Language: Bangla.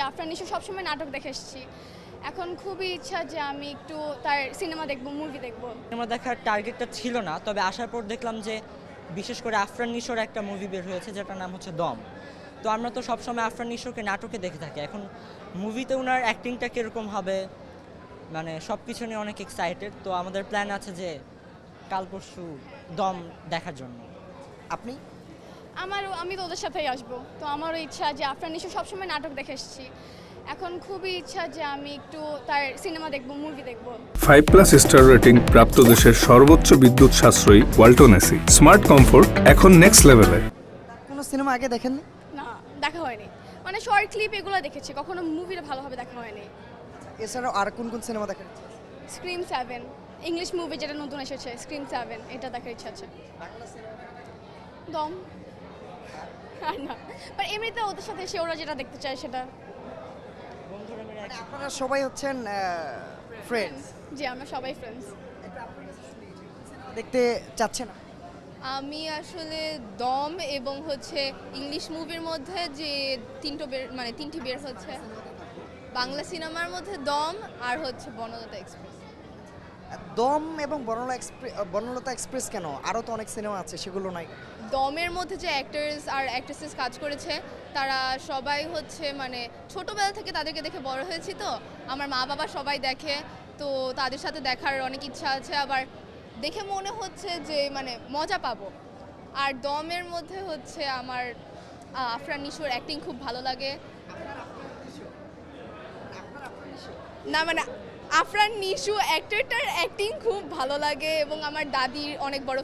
যে আফরান নিশো সবসময় নাটক দেখে এসেছি। এখন খুবই ইচ্ছা যে আমি একটু তার সিনেমা দেখব, মুভি দেখব। সিনেমা দেখার টার্গেটটা ছিল না, তবে আসার পর দেখলাম যে বিশেষ করে আফরান নিশোর একটা মুভি বের হয়েছে যেটার নাম হচ্ছে দম। তো আমরা তো সবসময় আফরান নিশোকে নাটকে দেখে থাকি, এখন মুভিতে ওনার অ্যাক্টিংটা কীরকম হবে মানে সব কিছু নিয়ে অনেক এক্সাইটেড। তো আমাদের প্ল্যান আছে যে কাল পরশু দম দেখার জন্য। আপনি? আমি তো ওদের সাথেই আসবো। তো আমারও ইচ্ছা যে আফরান নিশো সবসময় নাটক দেখে এসেছি। এখন খুবই ইচ্ছা যে আমি একটু তার সিনেমা দেখব, মুভি দেখব। 5+ স্টার রেটিং প্রাপ্ত দেশের সর্বোচ্চ বিদ্যুৎ সাশ্রয়ী ওয়ালটন এসি স্মার্ট কমফোর্ট এখন নেক্সট লেভেলে। কোনো সিনেমা আগে দেখেননি? না, দেখা হয়নি। মানে শর্ট ক্লিপ এগুলো দেখেছি, কখনো মুভিটা ভালোভাবে দেখা হয়নি। এছাড়াও আর কোন কোন সিনেমা দেখেন? স্ক্রিম 7 ইংলিশ মুভি যেটা নতুন এসেছে, স্ক্রিম 7 এটা দেখার ইচ্ছা আছে। দম আর না, বাট এমনিতে ওদের সাথে এসে ওরা যেটা দেখতে চায় সেটা। বন্ধুরা মিলে এক- আপনারা সবাই হচ্ছেন ফ্রেন্ডস, জি, আমরা সবাই ফ্রেন্ডস। দেখতে চাচ্ছেন না? আমি আসলে দম এবং হচ্ছে ইংলিশ মুভির মধ্যে যে তিনটি বের হচ্ছে, বাংলা সিনেমার মধ্যে দম আর হচ্ছে বনলতা এক্সপ্রেস। দম এবং বনলতা এক্সপ্রেস কেন? আরও তো অনেক সিনেমা আছে, সেগুলো নাই? দমের মধ্যে যে অ্যাক্টরস আর অ্যাক্ট্রেসেস কাজ করেছে তারা সবাই হচ্ছে মানে ছোটোবেলা থেকে তাদেরকে দেখে বড় হয়েছি, তো আমার মা বাবা সবাই দেখে, তো তাদের সাথে দেখার অনেক ইচ্ছা আছে। আবার দেখে মনে হচ্ছে যে মানে মজা পাবো। আর দমের মধ্যে হচ্ছে আমার আফরান নিশোর অ্যাক্টিং খুব ভালো লাগে। না মানে আফরান নিশো অ্যাক্টরটার অ্যাক্টিং খুব ভালো লাগে এবং আমার দাদির অনেক বড়